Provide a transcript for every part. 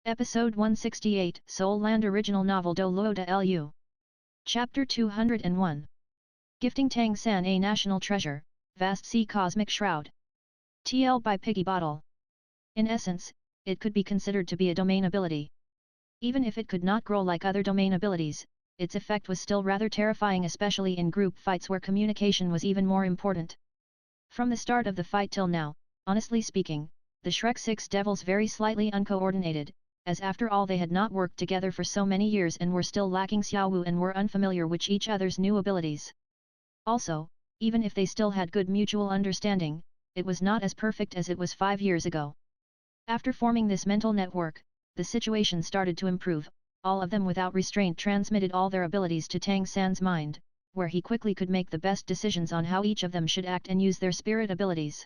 Episode 168, Seoul Land Original Novel DouLuo DaLu. Chapter 201. Gifting Tang San a National Treasure, Vast Sea Cosmic Shroud. TL by Piggy Bottle. In essence, it could be considered to be a domain ability. Even if it could not grow like other domain abilities, its effect was still rather terrifying, especially in group fights where communication was even more important. From the start of the fight till now, honestly speaking, the Shrek 6 devils very slightly uncoordinated, as after all they had not worked together for so many years and were still lacking Xiaowu and were unfamiliar with each other's new abilities. Also, even if they still had good mutual understanding, it was not as perfect as it was 5 years ago. After forming this mental network, the situation started to improve. All of them without restraint transmitted all their abilities to Tang San's mind, where he quickly could make the best decisions on how each of them should act and use their spirit abilities.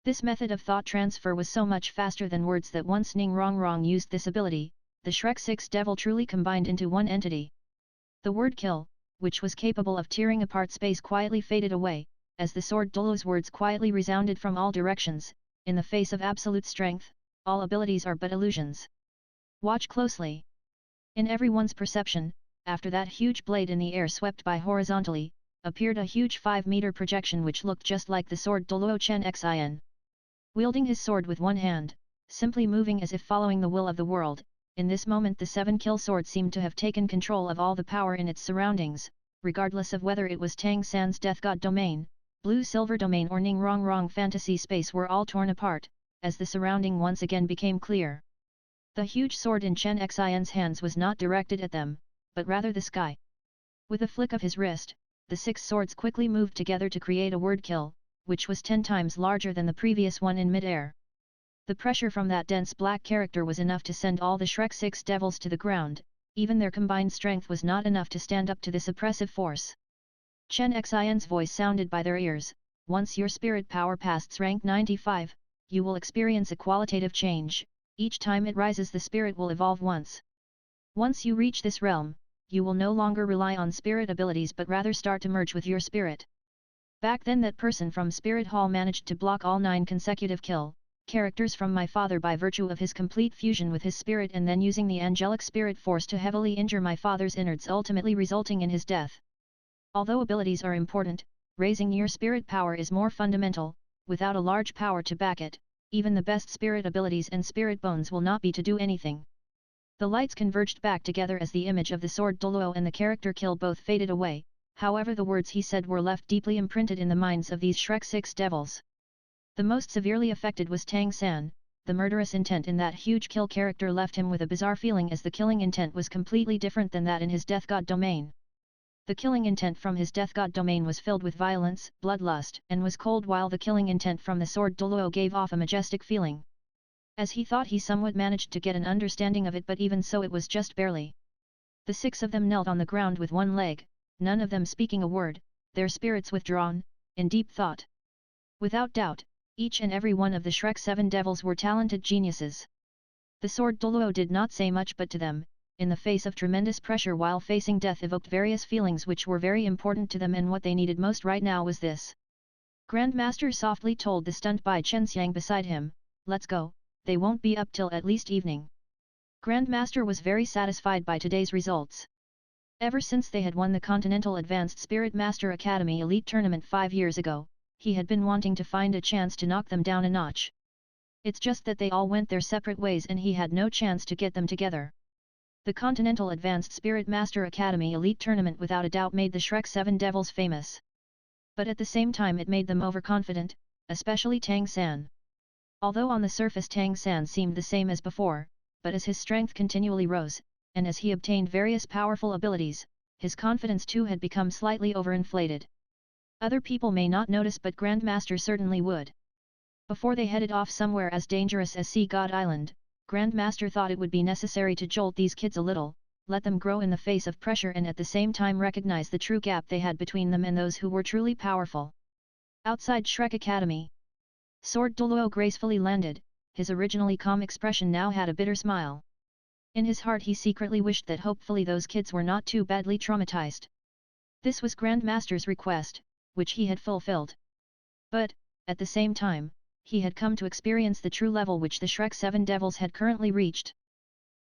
This method of thought transfer was so much faster than words that once Ning Rongrong used this ability, the Shrek 6 devil truly combined into one entity. The word kill, which was capable of tearing apart space, quietly faded away, as the sword DouLuo's words quietly resounded from all directions. In the face of absolute strength, all abilities are but illusions. Watch closely. In everyone's perception, after that huge blade in the air swept by horizontally, appeared a huge 5-meter projection which looked just like the sword DouLuo Chen Xin. Wielding his sword with one hand, simply moving as if following the will of the world, in this moment the 7-kill sword seemed to have taken control of all the power in its surroundings, regardless of whether it was Tang San's Death God domain, Blue Silver domain or Ning Rongrong fantasy space were all torn apart, as the surrounding once again became clear. The huge sword in Chen Xin's hands was not directed at them, but rather the sky. With a flick of his wrist, the 6 swords quickly moved together to create a word kill, which was 10 times larger than the previous one in mid-air. The pressure from that dense black character was enough to send all the Shrek 6 devils to the ground. Even their combined strength was not enough to stand up to this oppressive force. Chen Xin's voice sounded by their ears. Once your spirit power passes rank 95, you will experience a qualitative change. Each time it rises, the spirit will evolve once. Once you reach this realm, you will no longer rely on spirit abilities but rather start to merge with your spirit. Back then that person from Spirit Hall managed to block all 9 consecutive kill characters from my father by virtue of his complete fusion with his spirit and then using the angelic spirit force to heavily injure my father's innards, ultimately resulting in his death. Although abilities are important, raising your spirit power is more fundamental. Without a large power to back it, even the best spirit abilities and spirit bones will not be to do anything. The lights converged back together as the image of the sword DouLuo and the character kill both faded away. However, the words he said were left deeply imprinted in the minds of these Shrek 6 devils. The most severely affected was Tang San. The murderous intent in that huge kill character left him with a bizarre feeling, as the killing intent was completely different than that in his Death God domain. The killing intent from his Death God domain was filled with violence, bloodlust, and was cold, while the killing intent from the sword DouLuo gave off a majestic feeling. As he thought, he somewhat managed to get an understanding of it, but even so it was just barely. The 6 of them knelt on the ground with one leg, none of them speaking a word, their spirits withdrawn, in deep thought. Without doubt, each and every one of the Shrek 7 devils were talented geniuses. The sword DouLuo did not say much, but to them, in the face of tremendous pressure while facing death, evoked various feelings which were very important to them, and what they needed most right now was this. Grandmaster softly told the stunned by Chen Xiang beside him, "Let's go, they won't be up till at least evening." Grandmaster was very satisfied by today's results. Ever since they had won the Continental Advanced Spirit Master Academy Elite Tournament 5 years ago, he had been wanting to find a chance to knock them down a notch. It's just that they all went their separate ways and he had no chance to get them together. The Continental Advanced Spirit Master Academy Elite Tournament without a doubt made the Shrek 7 devils famous. But at the same time it made them overconfident, especially Tang San. Although on the surface Tang San seemed the same as before, but as his strength continually rose, and as he obtained various powerful abilities, his confidence too had become slightly overinflated. Other people may not notice, but Grandmaster certainly would. Before they headed off somewhere as dangerous as Sea God Island, Grandmaster thought it would be necessary to jolt these kids a little, let them grow in the face of pressure, and at the same time recognize the true gap they had between them and those who were truly powerful. Outside Shrek Academy, Sword DouLuo gracefully landed. His originally calm expression now had a bitter smile. In his heart he secretly wished that hopefully those kids were not too badly traumatized. This was Grandmaster's request, which he had fulfilled. But, at the same time, he had come to experience the true level which the Shrek 7 devils had currently reached.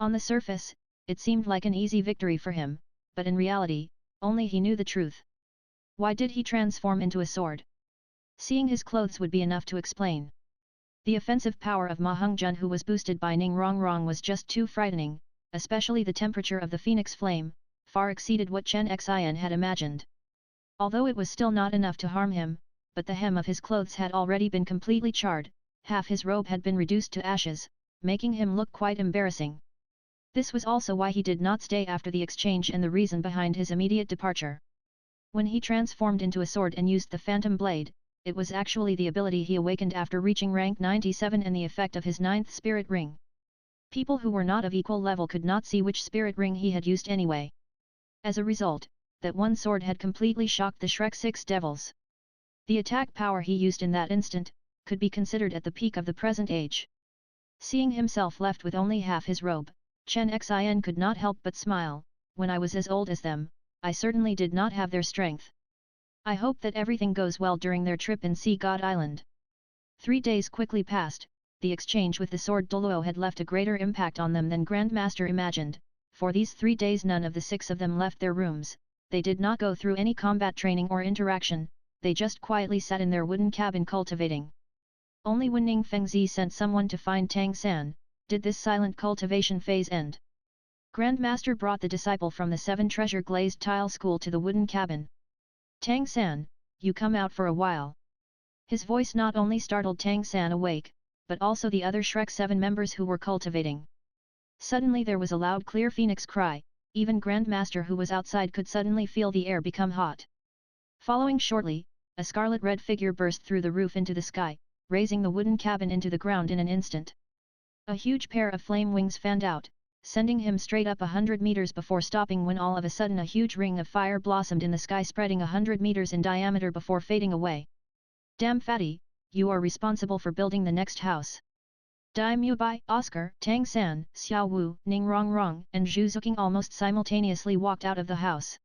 On the surface, it seemed like an easy victory for him, but in reality, only he knew the truth. Why did he transform into a sword? Seeing his clothes would be enough to explain. The offensive power of Ma Hongzhen, who was boosted by Ning Rongrong, was just too frightening, especially the temperature of the phoenix flame, far exceeded what Chen Xin had imagined. Although it was still not enough to harm him, but the hem of his clothes had already been completely charred, half his robe had been reduced to ashes, making him look quite embarrassing. This was also why he did not stay after the exchange and the reason behind his immediate departure. When he transformed into a sword and used the phantom blade, it was actually the ability he awakened after reaching rank 97 and the effect of his 9th spirit ring. People who were not of equal level could not see which spirit ring he had used anyway. As a result, that one sword had completely shocked the Shrek 6 devils. The attack power he used in that instant could be considered at the peak of the present age. Seeing himself left with only half his robe, Chen Xin could not help but smile. When I was as old as them, I certainly did not have their strength. I hope that everything goes well during their trip in Sea God Island. 3 days quickly passed. The exchange with the sword DouLuo had left a greater impact on them than Grandmaster imagined. For these 3 days none of the 6 of them left their rooms. They did not go through any combat training or interaction, they just quietly sat in their wooden cabin cultivating. Only when Ning Fengzi sent someone to find Tang San, did this silent cultivation phase end. Grandmaster brought the disciple from the 7 treasure glazed tile school to the wooden cabin. Tang San, you come out for a while. His voice not only startled Tang San awake, but also the other Shrek 7 members who were cultivating. Suddenly there was a loud clear phoenix cry, even Grandmaster who was outside could suddenly feel the air become hot. Following shortly, a scarlet-red figure burst through the roof into the sky, raising the wooden cabin into the ground in an instant. A huge pair of flame wings fanned out, sending him straight up 100 meters before stopping when all of a sudden a huge ring of fire blossomed in the sky spreading 100 meters in diameter before fading away. Damn fatty, you are responsible for building the next house. Dai Mubai, Oscar, Tang San, Xiao Wu, Ning Rongrong, and Zhu Zuqing almost simultaneously walked out of the house.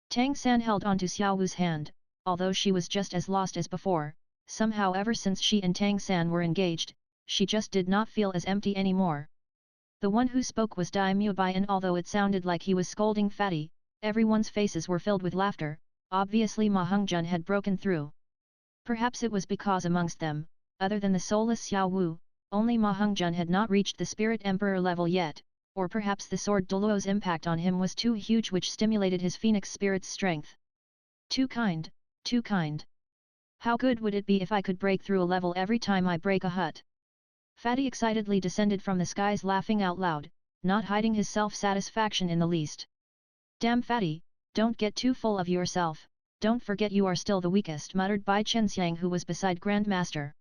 Tang San held onto Xiao Wu's hand, although she was just as lost as before, somehow ever since she and Tang San were engaged, she just did not feel as empty anymore. The one who spoke was Dai Mubai, and although it sounded like he was scolding Fatty, everyone's faces were filled with laughter. Obviously Ma Hongzhen had broken through. Perhaps it was because amongst them, other than the soulless Xiao Wu, only Ma Hongzhen had not reached the Spirit Emperor level yet, or perhaps the sword DouLuo's impact on him was too huge which stimulated his phoenix spirit's strength. Too kind, too kind. How good would it be if I could break through a level every time I break a hut? Fatty excitedly descended from the skies laughing out loud, not hiding his self-satisfaction in the least. Damn Fatty, don't get too full of yourself, don't forget you are still the weakest, muttered Bai Chenxiang who was beside Grandmaster.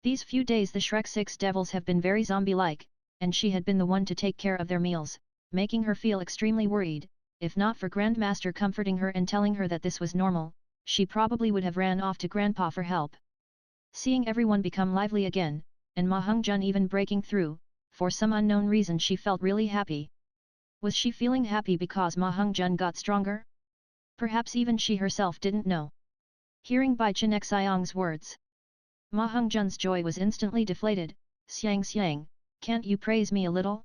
These few days the Shrek 6 devils have been very zombie-like, and she had been the one to take care of their meals, making her feel extremely worried. If not for Grandmaster comforting her and telling her that this was normal, she probably would have ran off to Grandpa for help. Seeing everyone become lively again, and Ma Hongzhen even breaking through, for some unknown reason she felt really happy. Was she feeling happy because Ma Hongzhen got stronger? Perhaps even she herself didn't know. Hearing Bai Chenxiang's words, Ma Hongzhen's joy was instantly deflated. Xiang, can't you praise me a little?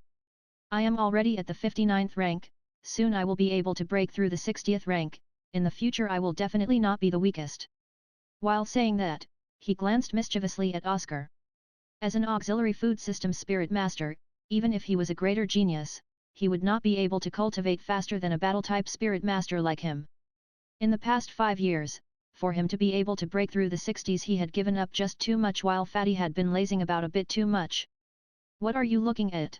I am already at the 59th rank, soon I will be able to break through the 60th rank, in the future I will definitely not be the weakest. While saying that, he glanced mischievously at Oscar. As an auxiliary food system spirit master, even if he was a greater genius, he would not be able to cultivate faster than a battle-type spirit master like him. In the past 5 years, for him to be able to break through the 60s he had given up just too much while Fatty had been lazing about a bit too much. What are you looking at?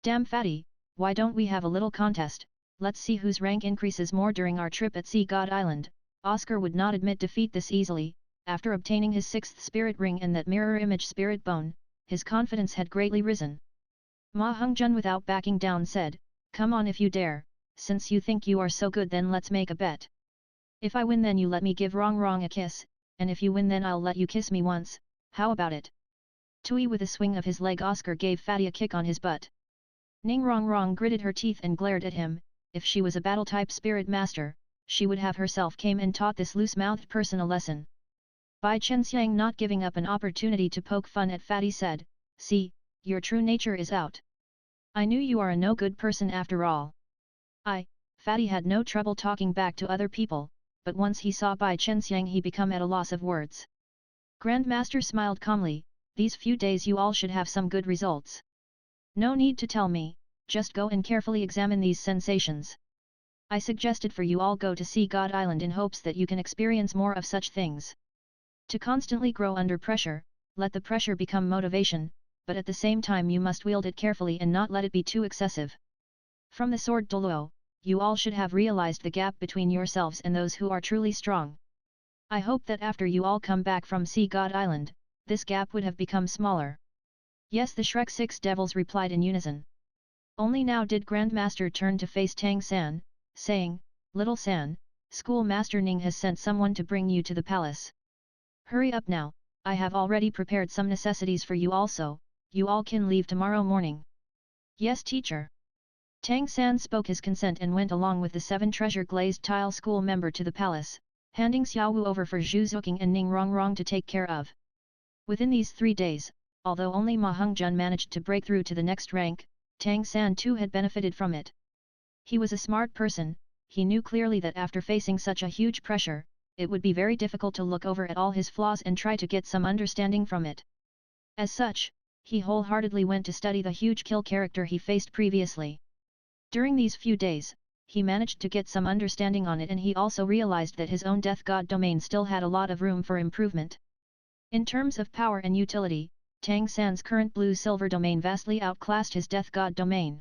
Damn Fatty, why don't we have a little contest, let's see whose rank increases more during our trip at Sea God Island. Oscar would not admit defeat this easily. After obtaining his 6th spirit ring and that mirror image spirit bone, his confidence had greatly risen. Ma Hongzhen without backing down said, come on if you dare, since you think you are so good then let's make a bet. If I win then you let me give Rongrong a kiss, and if you win then I'll let you kiss me once, how about it? Tui with a swing of his leg Oscar gave Fatty a kick on his butt. Ning Rongrong gritted her teeth and glared at him. If she was a battle-type spirit master, she would have herself came and taught this loose-mouthed person a lesson. Bai Chenxiang not giving up an opportunity to poke fun at Fatty said, see, your true nature is out. I knew you are a no-good person after all. Fatty had no trouble talking back to other people, but once he saw Bai Chenxiang he became at a loss of words. Grandmaster smiled calmly, these few days you all should have some good results. No need to tell me, just go and carefully examine these sensations. I suggested for you all go to see God Island in hopes that you can experience more of such things. To constantly grow under pressure, let the pressure become motivation, but at the same time you must wield it carefully and not let it be too excessive. From the sword DouLuo, you all should have realized the gap between yourselves and those who are truly strong. I hope that after you all come back from Sea God Island, this gap would have become smaller. Yes, the Shrek 6 devils replied in unison. Only now did Grandmaster turn to face Tang San, saying, Little San, Schoolmaster Ning has sent someone to bring you to the palace. Hurry up now, I have already prepared some necessities for you also, you all can leave tomorrow morning. Yes, teacher. Tang San spoke his consent and went along with the 7 treasure glazed tile school member to the palace, handing Xiao Wu over for Zhu Zuqing and Ning Rongrong to take care of. Within these 3 days, although only Ma Hongjun managed to break through to the next rank, Tang San too had benefited from it. He was a smart person, he knew clearly that after facing such a huge pressure, it would be very difficult to look over at all his flaws and try to get some understanding from it. As such, he wholeheartedly went to study the huge kill character he faced previously. During these few days, he managed to get some understanding on it and he also realized that his own Death God domain still had a lot of room for improvement. In terms of power and utility, Tang San's current Blue-Silver domain vastly outclassed his Death God domain.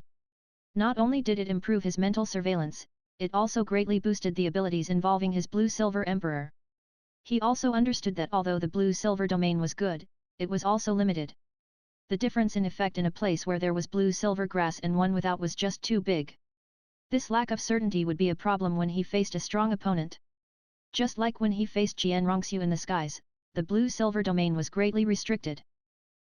Not only did it improve his mental surveillance, it also greatly boosted the abilities involving his Blue-Silver Emperor. He also understood that although the Blue-Silver domain was good, it was also limited. The difference in effect in a place where there was blue-silver grass and one without was just too big. This lack of certainty would be a problem when he faced a strong opponent. Just like when he faced Jian Rongxiu in the skies, the blue-silver domain was greatly restricted.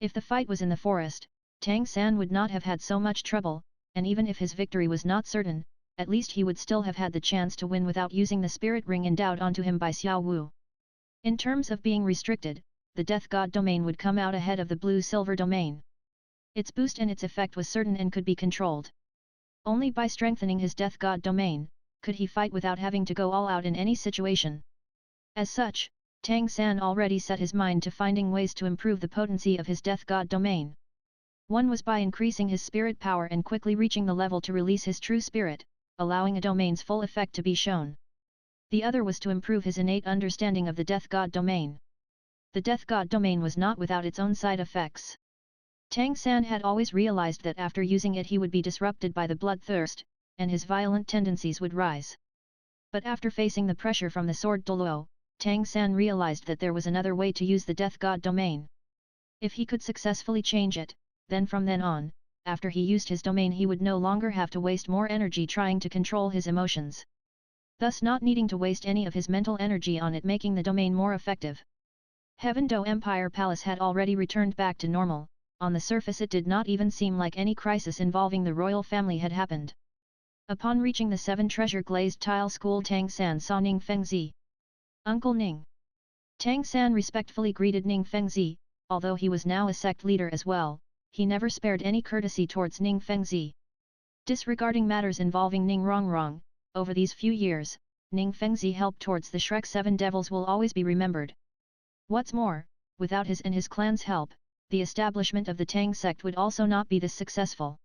If the fight was in the forest, Tang San would not have had so much trouble, and even if his victory was not certain, at least he would still have had the chance to win without using the spirit ring endowed onto him by Xiao Wu. In terms of being restricted, the Death God domain would come out ahead of the Blue-Silver domain. Its boost and its effect was certain and could be controlled. Only by strengthening his Death God domain, could he fight without having to go all out in any situation. As such, Tang San already set his mind to finding ways to improve the potency of his Death God domain. One was by increasing his spirit power and quickly reaching the level to release his true spirit, allowing a domain's full effect to be shown. The other was to improve his innate understanding of the Death God domain. The Death God domain was not without its own side effects. Tang San had always realized that after using it he would be disrupted by the bloodthirst, and his violent tendencies would rise. But after facing the pressure from the sword DouLuo, Tang San realized that there was another way to use the Death God domain. If he could successfully change it, then from then on, after he used his domain he would no longer have to waste more energy trying to control his emotions. Thus not needing to waste any of his mental energy on it, making the domain more effective. Heaven Do Empire Palace had already returned back to normal. On the surface it did not even seem like any crisis involving the royal family had happened. Upon reaching the 7 treasure glazed tile school, Tang San saw Ning Fengzi. Uncle Ning. Tang San respectfully greeted Ning Fengzi, although he was now a sect leader as well, he never spared any courtesy towards Ning Fengzi. Disregarding matters involving Ning Rongrong, over these few years, Ning Fengzi help towards the Shrek 7 devils will always be remembered. What's more, without his and his clan's help, the establishment of the Tang sect would also not be this successful.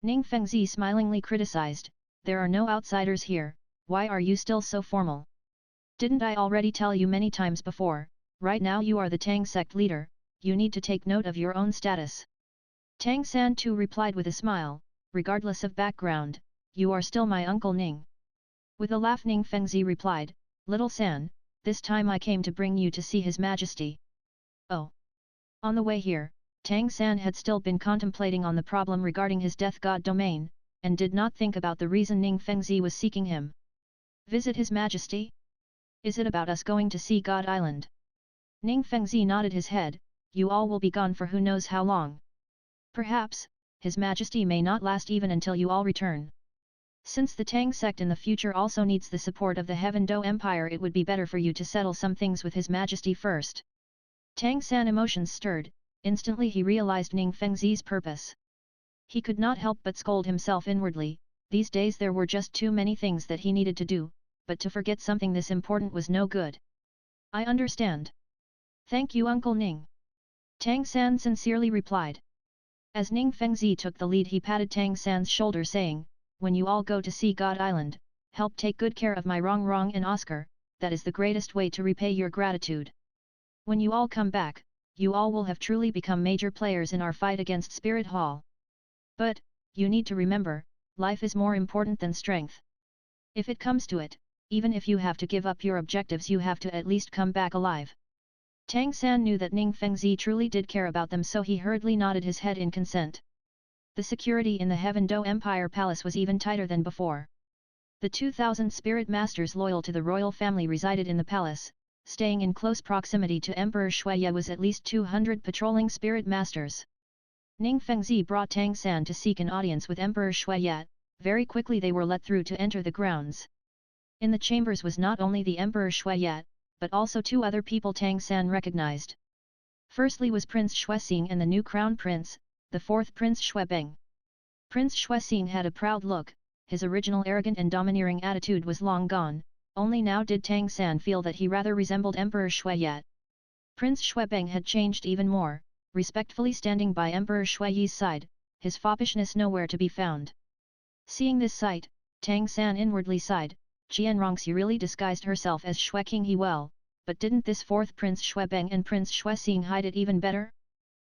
Ning Fengzi smilingly criticized, there are no outsiders here, why are you still so formal? Didn't I already tell you many times before, right now you are the Tang sect leader, you need to take note of your own status. Tang San too replied with a smile, regardless of background, you are still my Uncle Ning. With a laugh Ning Fengzi replied, Little San, this time I came to bring you to see His Majesty. Oh. On the way here, Tang San had still been contemplating on the problem regarding his Death God domain, and did not think about the reason Ning Fengzi was seeking him. Visit His Majesty? Is it about us going to see God Island? Ning Fengzi nodded his head, you all will be gone for who knows how long. Perhaps, His Majesty may not last even until you all return. Since the Tang sect in the future also needs the support of the Heaven Do Empire, it would be better for you to settle some things with His Majesty first. Tang San emotions stirred, instantly he realized Ning Fengzi's purpose. He could not help but scold himself inwardly. These days there were just too many things that he needed to do, but to forget something this important was no good. I understand. Thank you Uncle Ning. Tang San sincerely replied. As Ning Fengzi took the lead he patted Tang San's shoulder saying, when you all go to see God Island, help take good care of my Rong and Oscar, that is the greatest way to repay your gratitude. When you all come back, you all will have truly become major players in our fight against Spirit Hall. But, you need to remember, life is more important than strength. If it comes to it, even if you have to give up your objectives you have to at least come back alive. Tang San knew that Ning Fengzi truly did care about them so he hurriedly nodded his head in consent. The security in the Heaven Do Empire Palace was even tighter than before. The 2,000 spirit masters loyal to the royal family resided in the palace, staying in close proximity to Emperor Shuiye was at least 200 patrolling spirit masters. Ning Fengzi brought Tang San to seek an audience with Emperor Shuiye. Very quickly they were let through to enter the grounds. In the chambers was not only the Emperor Shuiye, but also two other people Tang San recognized. Firstly was Prince Xuexing and the new crown prince, the fourth Prince Xuebeng. Prince Xuexing had a proud look, his original arrogant and domineering attitude was long gone, only now did Tang San feel that he rather resembled Emperor Shuiye. Prince Xuebeng had changed even more, respectfully standing by Emperor Shuiye's side, his foppishness nowhere to be found. Seeing this sight, Tang San inwardly sighed, Qianrongxi really disguised herself as Xueqinghe well, but didn't this fourth Prince Xuebeng and Prince Xuexing hide it even better?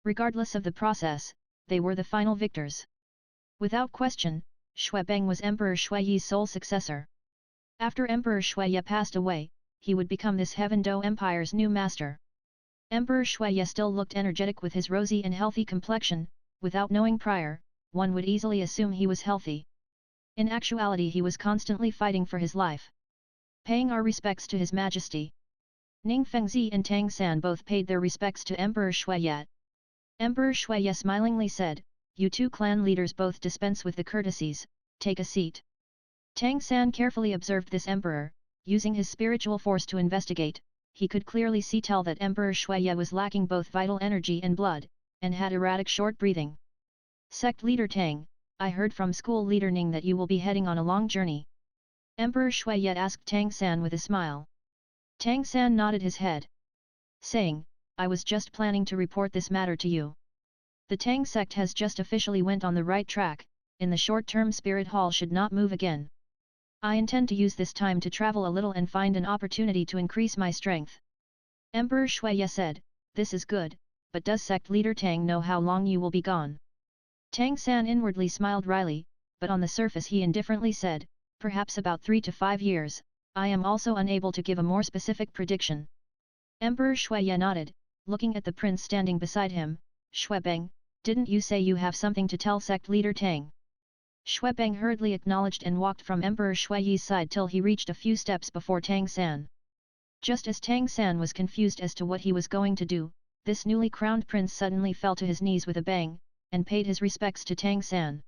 Regardless of the process, they were the final victors. Without question, Xuebeng was Emperor Shuiye's sole successor. After Emperor Shuiye passed away, he would become this Heaven Do Empire's new master. Emperor Shuiye still looked energetic with his rosy and healthy complexion, without knowing prior, one would easily assume he was healthy. In actuality he was constantly fighting for his life. Paying our respects to His Majesty. Ning Fengzi and Tang San both paid their respects to Emperor Shuiye. Emperor Shuiye smilingly said, you two clan leaders both dispense with the courtesies, take a seat. Tang San carefully observed this emperor, using his spiritual force to investigate, he could clearly tell that Emperor Shuiye was lacking both vital energy and blood, and had erratic short breathing. Sect leader Tang, I heard from school leader Ning that you will be heading on a long journey. Emperor Shuiye asked Tang San with a smile. Tang San nodded his head, saying, I was just planning to report this matter to you. The Tang sect has just officially went on the right track, in the short term Spirit Hall should not move again. I intend to use this time to travel a little and find an opportunity to increase my strength. Emperor Shuiye said, this is good, but does sect leader Tang know how long you will be gone? Tang San inwardly smiled wryly, but on the surface he indifferently said, perhaps about 3 to 5 years, I am also unable to give a more specific prediction. Emperor Shuiye nodded, looking at the prince standing beside him, Xuebeng, didn't you say you have something to tell sect leader Tang? Xuebeng hurriedly acknowledged and walked from Emperor Shuiye's side till he reached a few steps before Tang San. Just as Tang San was confused as to what he was going to do, this newly crowned prince suddenly fell to his knees with a bang, and paid his respects to Tang San.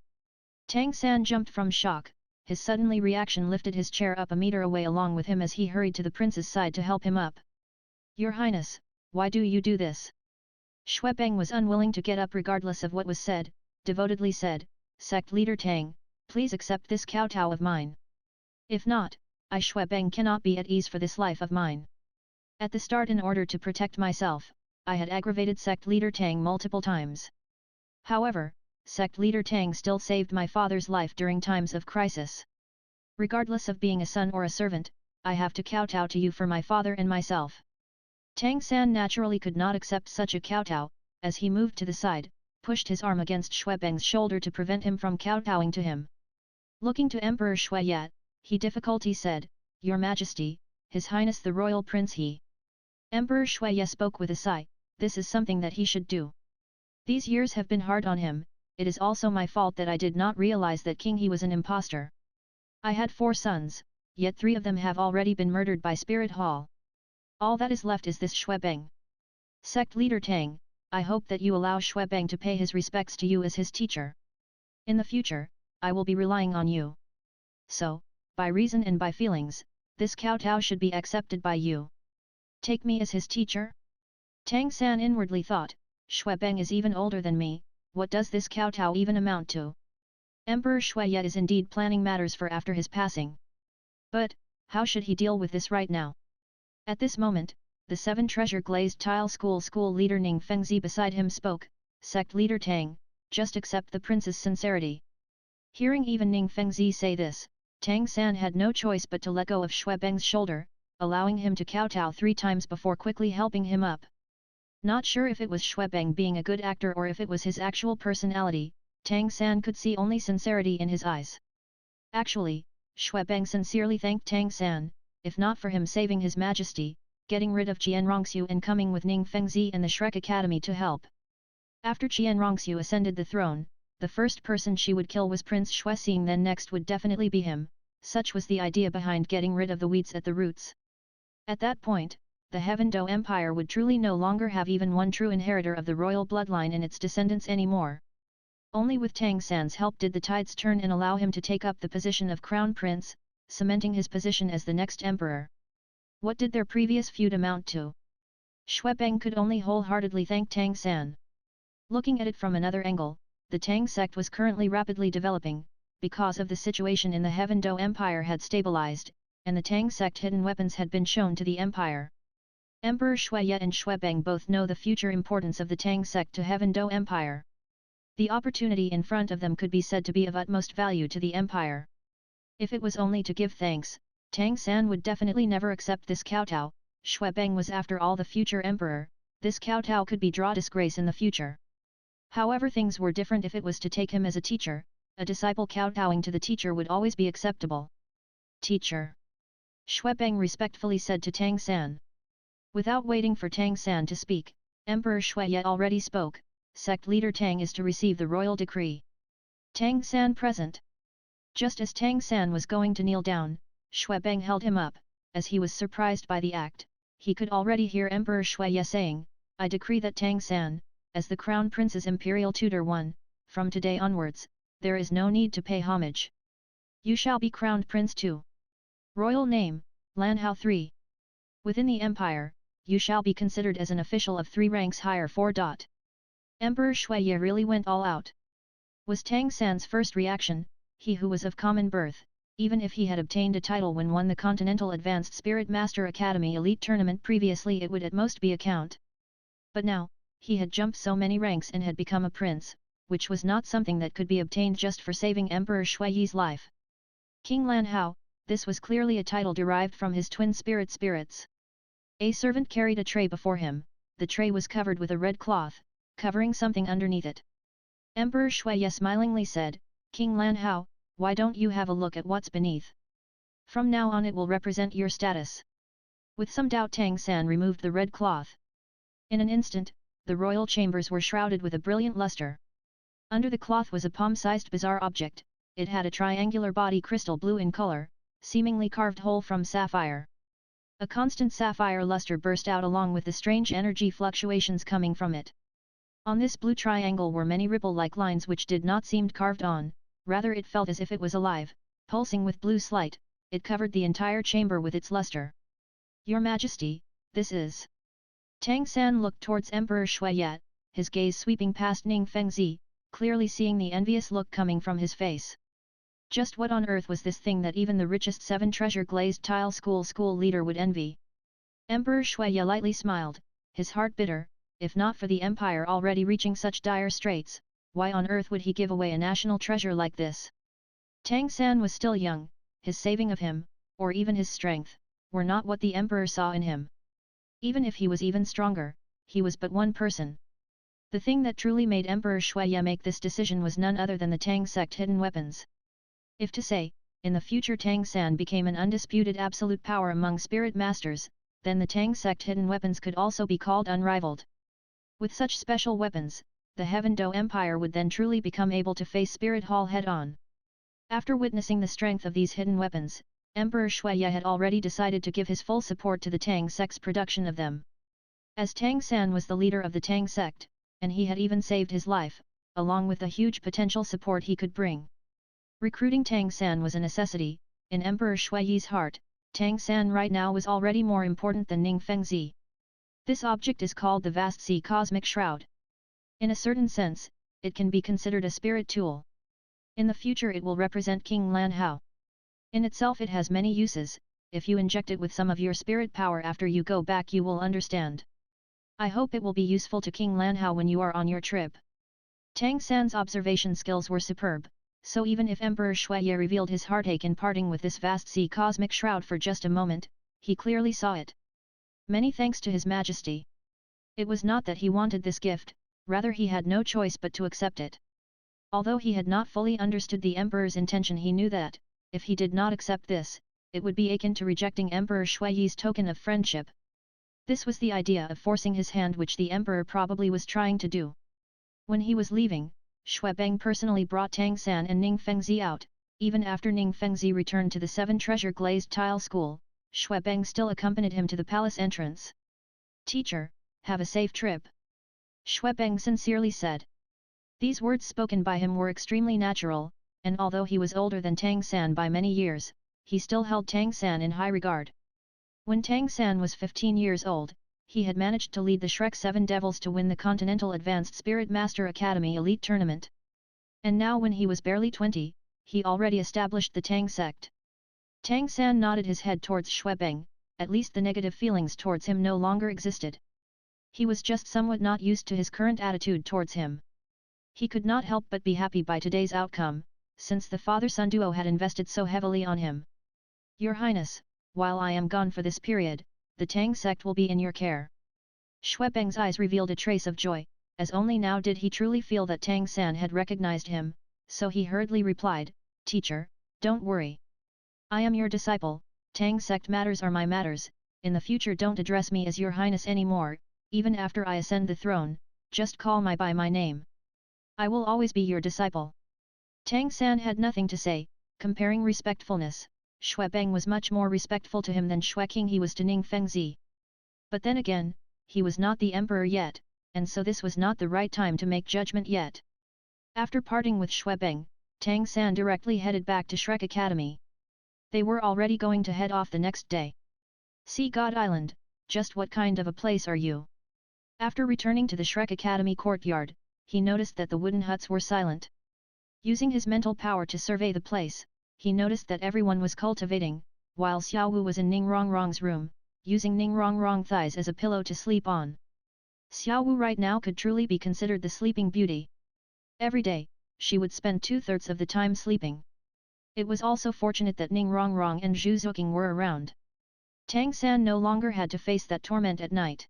Tang San jumped from shock, his suddenly reaction lifted his chair up a meter away along with him as he hurried to the prince's side to help him up. Your Highness, why do you do this? Xuebeng was unwilling to get up regardless of what was said, devotedly said, Sect leader Tang, please accept this kowtow of mine. If not, I Xuebeng cannot be at ease for this life of mine. At the start in order to protect myself, I had aggravated sect leader Tang multiple times. However, sect leader Tang still saved my father's life during times of crisis. Regardless of being a son or a servant, I have to kowtow to you for my father and myself. Tang San naturally could not accept such a kowtow, as he moved to the side, pushed his arm against Xuebeng's shoulder to prevent him from kowtowing to him. Looking to Emperor Shuiye, he difficultly said, Your Majesty, His Highness the Royal Prince He. Emperor Shuiye spoke with a sigh, this is something that he should do. These years have been hard on him, it is also my fault that I did not realize that King He was an impostor. I had 4 sons, yet 3 of them have already been murdered by Spirit Hall. All that is left is this Xuebeng. Sect leader Tang, I hope that you allow Xuebeng to pay his respects to you as his teacher. In the future, I will be relying on you. So, by reason and by feelings, this kowtow should be accepted by you. Take me as his teacher? Tang San inwardly thought, Xuebeng is even older than me, what does this kowtow even amount to? Emperor Shuya is indeed planning matters for after his passing. But, how should he deal with this right now? At this moment, the 7 treasure glazed tile school leader Ning Fengzi beside him spoke, sect leader Tang, just accept the prince's sincerity. Hearing even Ning Fengzi say this, Tang San had no choice but to let go of Shuebeng's shoulder, allowing him to kowtow 3 times before quickly helping him up. Not sure if it was Shuebeng being a good actor or if it was his actual personality, Tang San could see only sincerity in his eyes. Actually, Shuebeng sincerely thanked Tang San, if not for him saving his majesty, getting rid of Qian Rongxiu and coming with Ning Fengzi and the Shrek Academy to help. After Qian Rongxiu ascended the throne, the first person she would kill was Prince Shuexing, then next would definitely be him, such was the idea behind getting rid of the weeds at the roots. At that point, the Heaven Dou Empire would truly no longer have even one true inheritor of the royal bloodline in its descendants anymore. Only with Tang San's help did the tides turn and allow him to take up the position of Crown Prince, cementing his position as the next emperor. What did their previous feud amount to? Shuebeng could only wholeheartedly thank Tang San. Looking at it from another angle, the Tang sect was currently rapidly developing, because of the situation in the Heaven Dou Empire had stabilized, and the Tang sect hidden weapons had been shown to the empire. Emperor Shuya and Shuebeng both know the future importance of the Tang sect to Heaven Dou Empire. The opportunity in front of them could be said to be of utmost value to the empire. If it was only to give thanks, Tang San would definitely never accept this kowtow. Shuebeng was after all the future emperor, this kowtow could be draw disgrace in the future. However, things were different if it was to take him as a teacher, a disciple kowtowing to the teacher would always be acceptable. Teacher. Shuebeng respectfully said to Tang San. Without waiting for Tang San to speak, Emperor Shuya already spoke, sect leader Tang is to receive the royal decree. Tang San present. Just as Tang San was going to kneel down, Shuebeng held him up, as he was surprised by the act. He could already hear Emperor Shuya saying, I decree that Tang San, as the Crown Prince's imperial tutor 1, from today onwards, there is no need to pay homage. You shall be crowned Prince 2. Royal name, Lan Hao 3. Within the empire, you shall be considered as an official of 3 ranks higher 4. Emperor Shuya really went all out. Was Tang San's first reaction, he who was of common birth, even if he had obtained a title when won the Continental Advanced Spirit Master Academy Elite Tournament previously, it would at most be a count. But now, he had jumped so many ranks and had become a prince, which was not something that could be obtained just for saving Emperor Shuyi's life. King Lan Hao, this was clearly a title derived from his twin spirits. A servant carried a tray before him, the tray was covered with a red cloth, covering something underneath it. Emperor Shuya smilingly said, King Lan Hao, why don't you have a look at what's beneath? From now on it will represent your status. With some doubt Tang San removed the red cloth. In an instant, the royal chambers were shrouded with a brilliant luster. Under the cloth was a palm-sized bizarre object, it had a triangular body crystal blue in color, seemingly carved whole from sapphire. A constant sapphire luster burst out along with the strange energy fluctuations coming from it. On this blue triangle were many ripple-like lines which did not seem carved on, rather it felt as if it was alive, pulsing with blue light. It covered the entire chamber with its luster. Your Majesty, this is... Tang San looked towards Emperor Shuya, his gaze sweeping past Ning Fengzi, clearly seeing the envious look coming from his face. Just what on earth was this thing that even the richest 7 treasure glazed tile school leader would envy? Emperor Shuya lightly smiled, his heart bitter. If not for the empire already reaching such dire straits, why on earth would he give away a national treasure like this? Tang San was still young, his saving of him, or even his strength, were not what the emperor saw in him. Even if he was even stronger, he was but one person. The thing that truly made Emperor Shuya make this decision was none other than the Tang sect hidden weapons. If to say, in the future Tang San became an undisputed absolute power among spirit masters, then the Tang sect hidden weapons could also be called unrivaled. With such special weapons, the Heaven Dou Empire would then truly become able to face Spirit Hall head-on. After witnessing the strength of these hidden weapons, Emperor Shuya had already decided to give his full support to the Tang sect's production of them. As Tang San was the leader of the Tang sect, and he had even saved his life, along with the huge potential support he could bring. Recruiting Tang San was a necessity. In Emperor Shuyi's heart, Tang San right now was already more important than Ning Fengzi. This object is called the Vast Sea Cosmic Shroud. In a certain sense, it can be considered a spirit tool. In the future it will represent King Lan Hao. In itself it has many uses, if you inject it with some of your spirit power after you go back you will understand. I hope it will be useful to King Lan Hao when you are on your trip. Tang San's observation skills were superb, so even if Emperor Shuiye revealed his heartache in parting with this vast sea cosmic shroud for just a moment, he clearly saw it. Many thanks to His Majesty. It was not that he wanted this gift, rather he had no choice but to accept it. Although he had not fully understood the Emperor's intention, he knew that, if he did not accept this, it would be akin to rejecting Emperor Shuiye's token of friendship. This was the idea of forcing his hand which the Emperor probably was trying to do. When he was leaving, Xuebeng personally brought Tang San and Ning Fengzi out. Even after Ning Fengzi returned to the 7 treasure glazed tile school, Xuebeng still accompanied him to the palace entrance. "Teacher, have a safe trip," Xuebeng sincerely said. These words spoken by him were extremely natural, and although he was older than Tang San by many years, he still held Tang San in high regard. When Tang San was 15 years old, he had managed to lead the Shrek 7 Devils to win the Continental Advanced Spirit Master Academy Elite Tournament. And now when he was barely 20, he already established the Tang sect. Tang San nodded his head towards Xuebeng, at least the negative feelings towards him no longer existed. He was just somewhat not used to his current attitude towards him. He could not help but be happy by today's outcome, since the father-son duo had invested so heavily on him. "Your Highness, while I am gone for this period, the Tang sect will be in your care." Xuebeng's eyes revealed a trace of joy, as only now did he truly feel that Tang San had recognized him, so he hurriedly replied, "Teacher, don't worry. I am your disciple, Tang sect matters are my matters, in the future don't address me as your Highness anymore, even after I ascend the throne, just call me by my name. I will always be your disciple." Tang San had nothing to say. Comparing respectfulness, Xuebeng was much more respectful to him than Xueqing he was to Ning Fengzi. But then again, he was not the emperor yet, and so this was not the right time to make judgment yet. After parting with Xuebeng, Tang San directly headed back to Shrek Academy. They were already going to head off the next day. "Sea God Island, just what kind of a place are you?" After returning to the Shrek Academy courtyard, he noticed that the wooden huts were silent. Using his mental power to survey the place, he noticed that everyone was cultivating, while Xiao Wu was in Ning Rongrong's room, using Ning Rongrong thighs as a pillow to sleep on. Xiao Wu right now could truly be considered the sleeping beauty. Every day, she would spend 2/3 of the time sleeping. It was also fortunate that Ning Rongrong and Zhu Zuqing were around. Tang San no longer had to face that torment at night.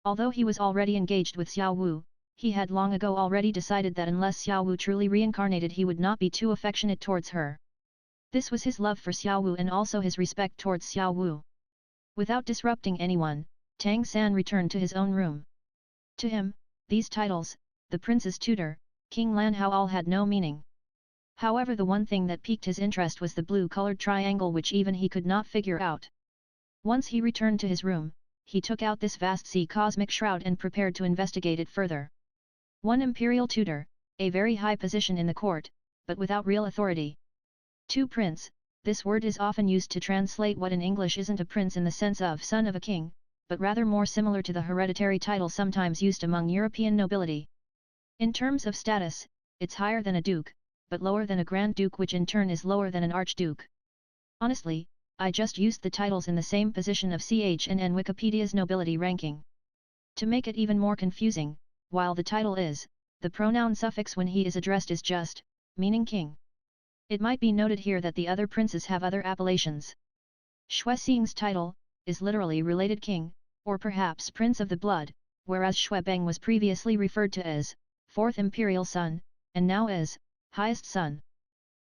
Although he was already engaged with Xiao Wu, he had long ago already decided that unless Xiao Wu truly reincarnated he would not be too affectionate towards her. This was his love for Xiao Wu and also his respect towards Xiao Wu. Without disrupting anyone, Tang San returned to his own room. To him, these titles, the prince's tutor, King Lan Hao, all had no meaning. However, the one thing that piqued his interest was the blue-colored triangle which even he could not figure out. Once he returned to his room, he took out this vast sea cosmic shroud and prepared to investigate it further. One imperial tutor, a very high position in the court, but without real authority. 2 Prince, this word is often used to translate what in English isn't a prince in the sense of son of a king, but rather more similar to the hereditary title sometimes used among European nobility. In terms of status, it's higher than a duke, but lower than a grand duke, which in turn is lower than an archduke. Honestly, I just used the titles in the same position of CHNN Wikipedia's nobility ranking. To make it even more confusing, while the title is, the pronoun suffix when he is addressed is just, meaning king. It might be noted here that the other princes have other appellations. Xuexing's title, is literally related king, or perhaps prince of the blood, whereas Xuebeng was previously referred to as, 4th imperial son, and now as, highest son.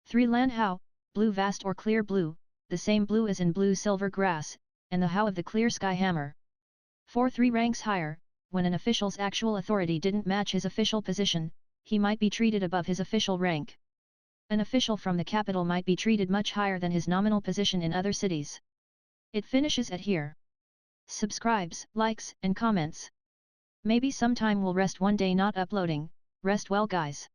3 Lan Hao, blue vast or clear blue, the same blue as in blue silver grass, and the Hao of the clear sky hammer. 4 3 ranks higher, when an official's actual authority didn't match his official position, he might be treated above his official rank. An official from the capital might be treated much higher than his nominal position in other cities. It finishes at here. Subscribes, likes, and comments. Maybe sometime we'll rest one day not uploading. Rest well guys.